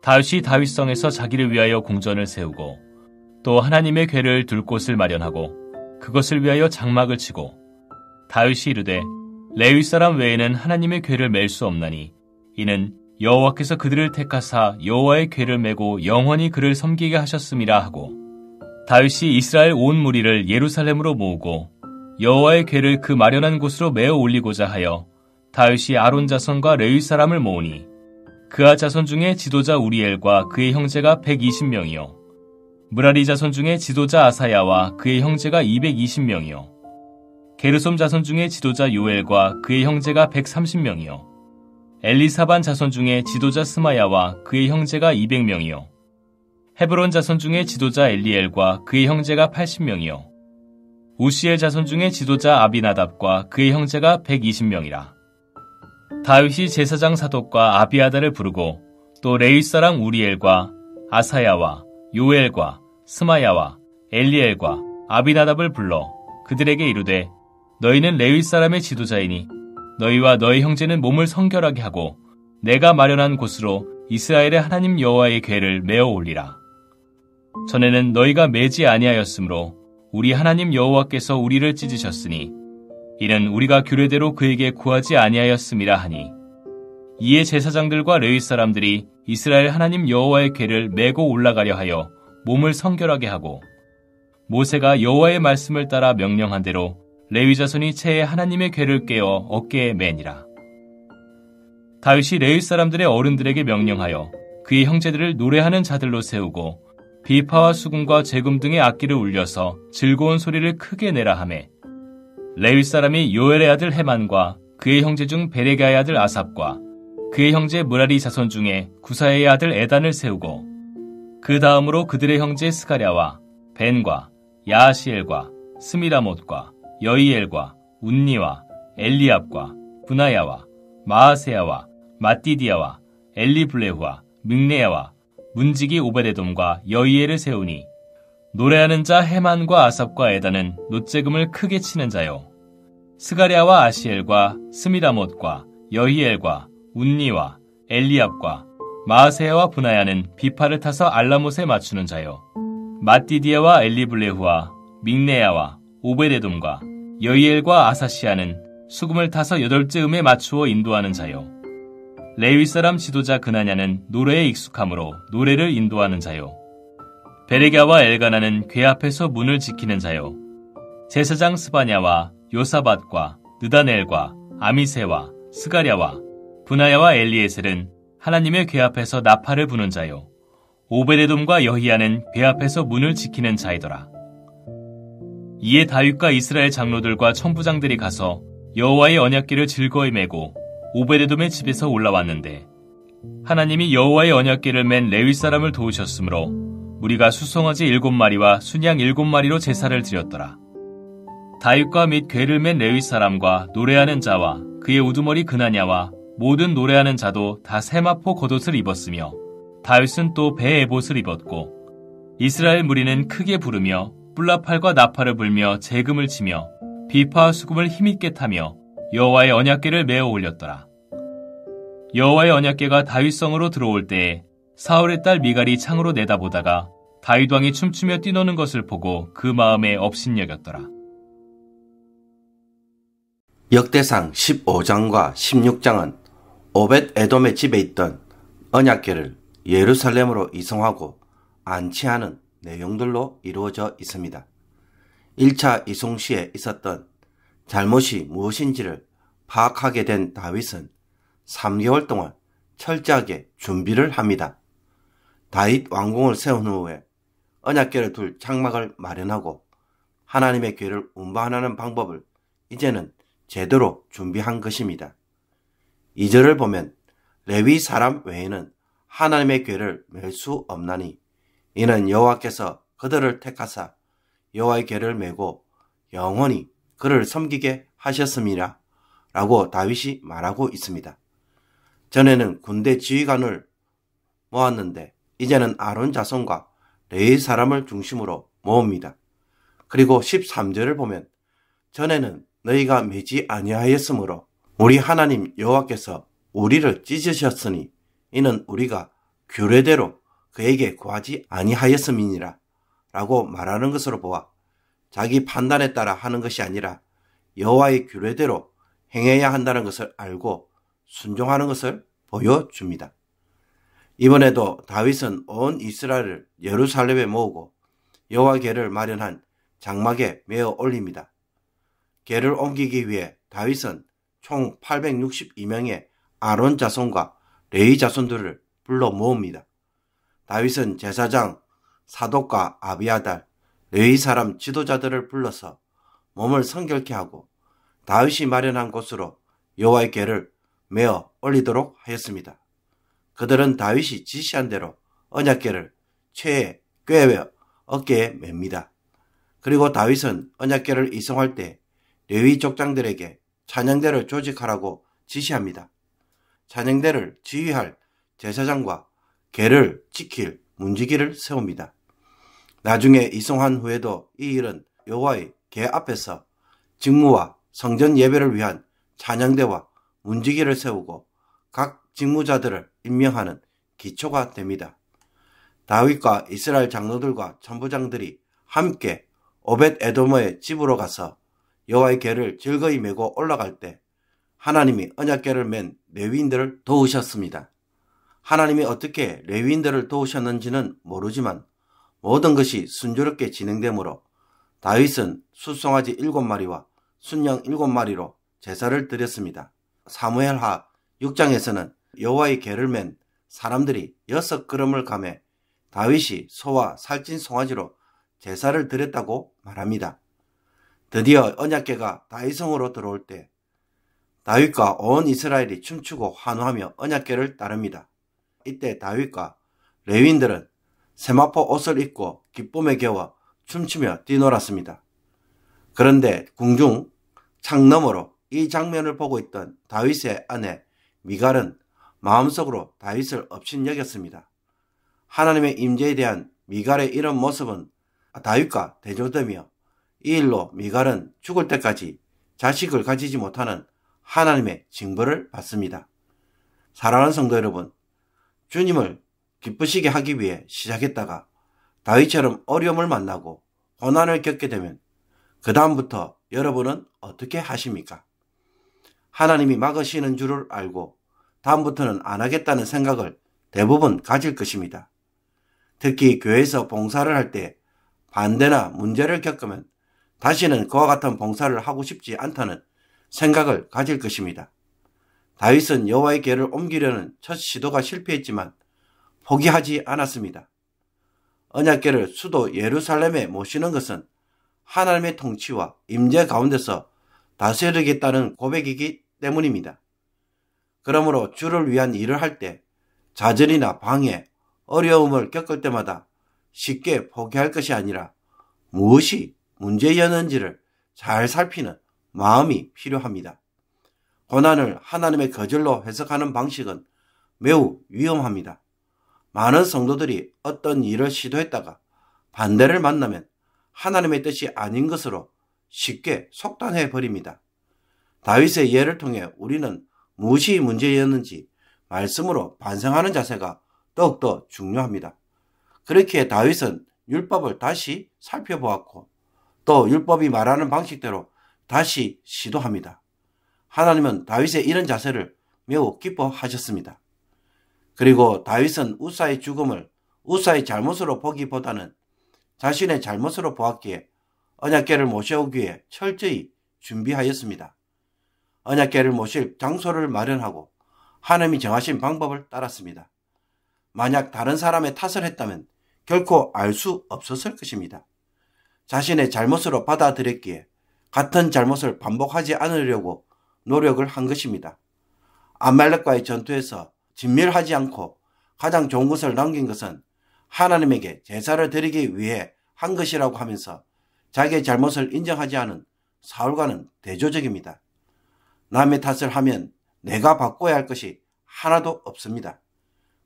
다윗이 다윗성에서 자기를 위하여 궁전을 세우고 또 하나님의 궤를 둘 곳을 마련하고 그것을 위하여 장막을 치고 다윗이 이르되 레위 사람 외에는 하나님의 궤를 맬 수 없나니 이는 여호와께서 그들을 택하사 여호와의 궤를 메고 영원히 그를 섬기게 하셨음이라 하고 다윗이 이스라엘 온 무리를 예루살렘으로 모으고 여호와의 궤를 그 마련한 곳으로 메어 올리고자 하여 다윗이 아론 자손과 레위 사람을 모으니 그아 자손 중에 지도자 우리엘과 그의 형제가 120명이요 므라리 자손 중에 지도자 아사야와 그의 형제가 220명이요 게르솜 자손 중에 지도자 요엘과 그의 형제가 130명이요 엘리사반 자손 중에 지도자 스마야와 그의 형제가 200명이요 헤브론 자손 중에 지도자 엘리엘과 그의 형제가 80명이요 우시엘 자손 중에 지도자 아비나답과 그의 형제가 120명이라. 다윗이 제사장 사독과 아비아다를 부르고 또 레위 사람 우리엘과 아사야와 요엘과 스마야와 엘리엘과 아비나답을 불러 그들에게 이르되 너희는 레위 사람의 지도자이니 너희와 너희 형제는 몸을 성결하게 하고 내가 마련한 곳으로 이스라엘의 하나님 여호와의 궤를 메어 올리라. 전에는 너희가 매지 아니하였으므로 우리 하나님 여호와께서 우리를 찢으셨으니 이는 우리가 규례대로 그에게 구하지 아니하였음이라 하니 이에 제사장들과 레위 사람들이 이스라엘 하나님 여호와의 궤를 메고 올라가려 하여 몸을 성결하게 하고 모세가 여호와의 말씀을 따라 명령한 대로 레위 자손이 채에 하나님의 궤를 꿰어 어깨에 매니라. 다윗이 레위 사람들의 어른들에게 명령하여 그의 형제들을 노래하는 자들로 세우고 비파와 수금과 제금 등의 악기를 울려서 즐거운 소리를 크게 내라 하매 레위 사람이 요엘의 아들 헤만과 그의 형제 중 베레가의 아들 아삽과 그의 형제 므라리 자손 중에 구사의 아들 에단을 세우고 그 다음으로 그들의 형제 스가랴와 벤과 야하시엘과 스미라못과 여이엘과 운니와 엘리압과 분하야와 마아세야와 마띠디아와 엘리블레후와 믹네야와 문지기 오베데돔과 여이엘을 세우니 노래하는 자 헤만과 아삽과 에단은 놋재금을 크게 치는 자요 스가랴와 아시엘과 스미라못과 여히엘과 운니와 엘리압과 마아세야와 분하야는 비파를 타서 알라못에 맞추는 자요 마띠디아와 엘리블레후와 믹네야와 오베데돔과 여이엘과 아사시아는 수금을 타서 8째 음에 맞추어 인도하는 자요 레위 사람 지도자 그나냐는 노래에 익숙함으로 노래를 인도하는 자요 베레갸와 엘가나는 궤 앞에서 문을 지키는 자요 제사장 스바냐와 요사밧과 느다넬과 아미세와 스가랴와 분하야와 엘리에셀은 하나님의 궤 앞에서 나팔을 부는 자요 오베데돔과 여히야는 궤 앞에서 문을 지키는 자이더라. 이에 다윗과 이스라엘 장로들과 천부장들이 가서 여호와의 언약궤를 즐거이 메고 오베데돔의 집에서 올라왔는데 하나님이 여호와의 언약궤를 맨 레위 사람을 도우셨으므로 우리가 수송아지 7마리와 순양 7마리로 제사를 드렸더라. 다윗과 및 궤를 맨 레위 사람과 노래하는 자와 그의 우두머리 그나냐와 모든 노래하는 자도 다 세마포 겉옷을 입었으며 다윗은 또 배 에봇을 입었고 이스라엘 무리는 크게 부르며 뿔나팔과 나팔을 불며 재금을 치며 비파와 수금을 힘있게 타며 여호와의 언약궤를 메어 올렸더라. 여호와의 언약궤가 다윗성으로 들어올 때에 사울의 딸 미갈이 창으로 내다보다가 다윗 왕이 춤추며 뛰노는 것을 보고 그 마음에 업신여겼더라. 역대상 15장과 16장은 오벳 에돔의 집에 있던 언약궤를 예루살렘으로 이송하고 안치하는 내용들로 이루어져 있습니다. 1차 이송 시에 있었던 잘못이 무엇인지를 파악하게 된 다윗은 3개월 동안 철저하게 준비를 합니다. 다윗 왕궁을 세운 후에 언약궤를 둘 장막을 마련하고 하나님의 궤를 운반하는 방법을 이제는 제대로 준비한 것입니다. 2절을 보면 레위 사람 외에는 하나님의 궤를 맬 수 없나니 이는 여호와께서 그들을 택하사 여호와의 궤를 메고 영원히 그를 섬기게 하셨음이라 라고 다윗이 말하고 있습니다. 전에는 군대 지휘관을 모았는데 이제는 아론 자손과 레위 사람을 중심으로 모읍니다. 그리고 13절을 보면 전에는 너희가 매지 아니하였으므로 우리 하나님 여호와께서 우리를 찢으셨으니 이는 우리가 규례대로 그에게 구하지 아니하였음이니라 라고 말하는 것으로 보아 자기 판단에 따라 하는 것이 아니라 여호와의 규례대로 행해야 한다는 것을 알고 순종하는 것을 보여줍니다. 이번에도 다윗은 온 이스라엘을 예루살렘에 모으고 여호와 궤를 마련한 장막에 메어 올립니다. 궤를 옮기기 위해 다윗은 총 862명의 아론 자손과 레위 자손들을 불러 모읍니다. 다윗은 제사장 사독과 아비아달, 레위 사람 지도자들을 불러서 몸을 성결케 하고 다윗이 마련한 곳으로 여호와의 궤를 메어 올리도록 하였습니다. 그들은 다윗이 지시한 대로 언약궤를 최에 꿰어 어깨에 맵니다. 그리고 다윗은 언약궤를 이송할 때 레위 족장들에게 찬양대를 조직하라고 지시합니다. 찬양대를 지휘할 제사장과 궤를 지킬 문지기를 세웁니다. 나중에 이송한 후에도 이 일은 여호와의 궤 앞에서 직무와 성전 예배를 위한 찬양대와 문지기를 세우고 각 직무자들을 임명하는 기초가 됩니다. 다윗과 이스라엘 장로들과 천부장들이 함께 오벳 에도머의 집으로 가서 여호와의 궤를 즐거이 메고 올라갈 때 하나님이 언약궤를 맨 레위인들을 도우셨습니다. 하나님이 어떻게 레위인들을 도우셨는지는 모르지만 모든 것이 순조롭게 진행되므로 다윗은 숫송아지 7마리와 순양 7마리로 제사를 드렸습니다. 사무엘하 6장에서는 여호와의 궤를 맨 사람들이 6걸음을 가매 다윗이 소와 살찐 송아지로 제사를 드렸다고 말합니다. 드디어 언약궤가 다윗성으로 들어올 때 다윗과 온 이스라엘이 춤추고 환호하며 언약궤를 따릅니다. 이때 다윗과 레위인들은 세마포 옷을 입고 기쁨에 겨워 춤추며 뛰놀았습니다. 그런데 궁중 창 너머로 이 장면을 보고 있던 다윗의 아내 미갈은 마음속으로 다윗을 업신여겼습니다. 하나님의 임재에 대한 미갈의 이런 모습은 다윗과 대조되며 이 일로 미갈은 죽을 때까지 자식을 가지지 못하는 하나님의 징벌을 받습니다. 사랑하는 성도 여러분, 주님을 기쁘시게 하기 위해 시작했다가 다윗처럼 어려움을 만나고 고난을 겪게 되면 그 다음부터 여러분은 어떻게 하십니까? 하나님이 막으시는 줄을 알고 다음부터는 안 하겠다는 생각을 대부분 가질 것입니다. 특히 교회에서 봉사를 할 때 반대나 문제를 겪으면 다시는 그와 같은 봉사를 하고 싶지 않다는 생각을 가질 것입니다. 다윗은 여호와의 궤를 옮기려는 첫 시도가 실패했지만 포기하지 않았습니다. 언약궤를 수도 예루살렘에 모시는 것은 하나님의 통치와 임재 가운데서 다스리겠다는 고백이기 때문입니다. 그러므로 주를 위한 일을 할 때 좌절이나 방해, 어려움을 겪을 때마다 쉽게 포기할 것이 아니라 무엇이 문제였는지를 잘 살피는 마음이 필요합니다. 고난을 하나님의 거절로 해석하는 방식은 매우 위험합니다. 많은 성도들이 어떤 일을 시도했다가 반대를 만나면 하나님의 뜻이 아닌 것으로 쉽게 속단해 버립니다. 다윗의 예를 통해 우리는 무엇이 문제였는지 말씀으로 반성하는 자세가 더욱더 중요합니다. 그렇기에 다윗은 율법을 다시 살펴보았고 또 율법이 말하는 방식대로 다시 시도합니다. 하나님은 다윗의 이런 자세를 매우 기뻐하셨습니다. 그리고 다윗은 우사의 죽음을 우사의 잘못으로 보기보다는 자신의 잘못으로 보았기에 언약궤를 모셔오기 위해 철저히 준비하였습니다. 언약궤를 모실 장소를 마련하고 하나님이 정하신 방법을 따랐습니다. 만약 다른 사람의 탓을 했다면 결코 알 수 없었을 것입니다. 자신의 잘못으로 받아들였기에 같은 잘못을 반복하지 않으려고 노력을 한 것입니다. 아말렉과의 전투에서 진멸하지 않고 가장 좋은 것을 남긴 것은 하나님에게 제사를 드리기 위해 한 것이라고 하면서 자기의 잘못을 인정하지 않은 사울과는 대조적입니다. 남의 탓을 하면 내가 바꿔야 할 것이 하나도 없습니다.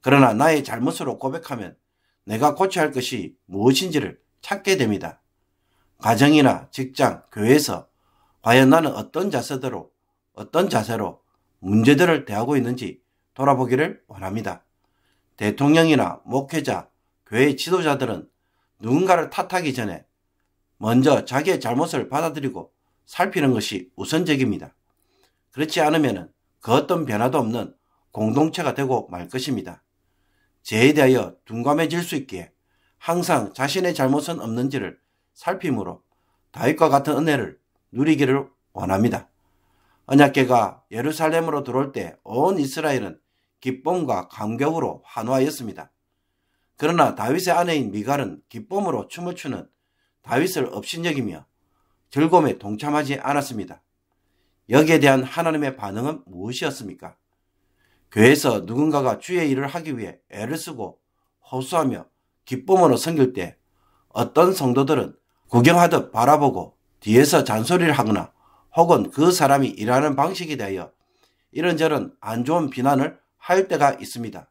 그러나 나의 잘못으로 고백하면 내가 고쳐야 할 것이 무엇인지를 찾게 됩니다. 가정이나 직장, 교회에서 과연 나는 어떤 자세로 문제들을 대하고 있는지 돌아보기를 원합니다. 대통령이나 목회자, 교회 지도자들은 누군가를 탓하기 전에 먼저 자기의 잘못을 받아들이고 살피는 것이 우선적입니다. 그렇지 않으면 그 어떤 변화도 없는 공동체가 되고 말 것입니다. 죄에 대하여 둔감해질 수 있기에 항상 자신의 잘못은 없는지를 살핌으로 다윗과 같은 은혜를 누리기를 원합니다. 언약궤가 예루살렘으로 들어올 때 온 이스라엘은 기쁨과 감격으로 환호하였습니다. 그러나 다윗의 아내인 미갈은 기쁨으로 춤을 추는 다윗을 업신여기며 즐거움에 동참하지 않았습니다. 여기에 대한 하나님의 반응은 무엇이었습니까? 교회에서 누군가가 주의 일을 하기 위해 애를 쓰고 호소하며 기쁨으로 섬길 때 어떤 성도들은 구경하듯 바라보고 뒤에서 잔소리를 하거나 혹은 그 사람이 일하는 방식에 대하여 이런저런 안 좋은 비난을 할 때가 있습니다.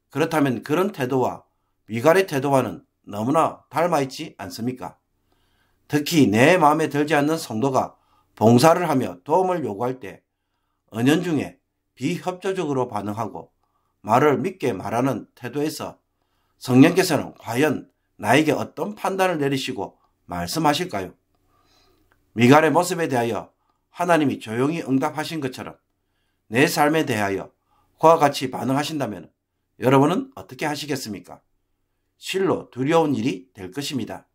그렇다면 그런 태도와 미갈의 태도와는 너무나 닮아있지 않습니까? 특히 내 마음에 들지 않는 성도가 봉사를 하며 도움을 요구할 때 은연중에 비협조적으로 반응하고 말을 믿게 말하는 태도에서 성령께서는 과연 나에게 어떤 판단을 내리시고 말씀하실까요? 미갈의 모습에 대하여 하나님이 조용히 응답하신 것처럼 내 삶에 대하여 그와 같이 반응하신다면 여러분은 어떻게 하시겠습니까? 실로 두려운 일이 될 것입니다.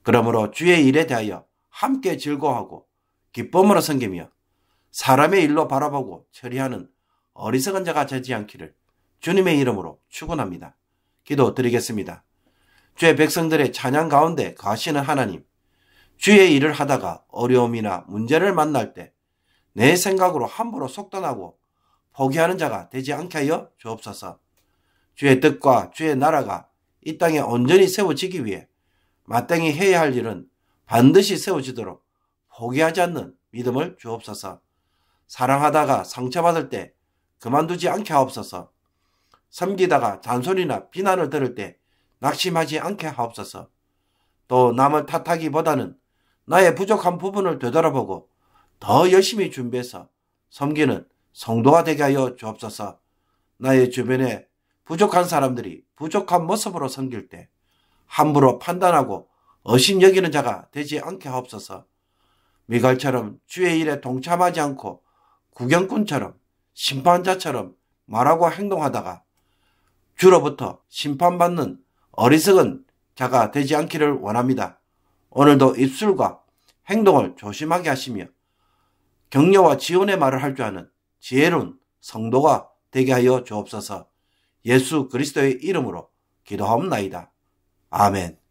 그러므로 주의 일에 대하여 함께 즐거워하고 기쁨으로 섬기며 사람의 일로 바라보고 처리하는 어리석은 자가 되지 않기를 주님의 이름으로 축원합니다. 기도드리겠습니다. 주의 백성들의 찬양 가운데 거하시는 하나님, 주의 일을 하다가 어려움이나 문제를 만날 때 내 생각으로 함부로 속단하고 포기하는 자가 되지 않게 하여 주옵소서. 주의 뜻과 주의 나라가 이 땅에 온전히 세워지기 위해 마땅히 해야 할 일은 반드시 세워지도록 포기하지 않는 믿음을 주옵소서. 사랑하다가 상처받을 때 그만두지 않게 하옵소서. 섬기다가 잔소리나 비난을 들을 때 낙심하지 않게 하옵소서. 또 남을 탓하기보다는 나의 부족한 부분을 되돌아보고 더 열심히 준비해서 섬기는 성도가 되게 하여 주옵소서. 나의 주변에 부족한 사람들이 부족한 모습으로 섬길 때 함부로 판단하고 의심여기는 자가 되지 않게 하옵소서. 미갈처럼 주의 일에 동참하지 않고 구경꾼처럼 심판자처럼 말하고 행동하다가 주로부터 심판받는 어리석은 자가 되지 않기를 원합니다. 오늘도 입술과 행동을 조심하게 하시며 격려와 지원의 말을 할 줄 아는 지혜로운 성도가 되게 하여 주옵소서. 예수 그리스도의 이름으로 기도하옵나이다. 아멘.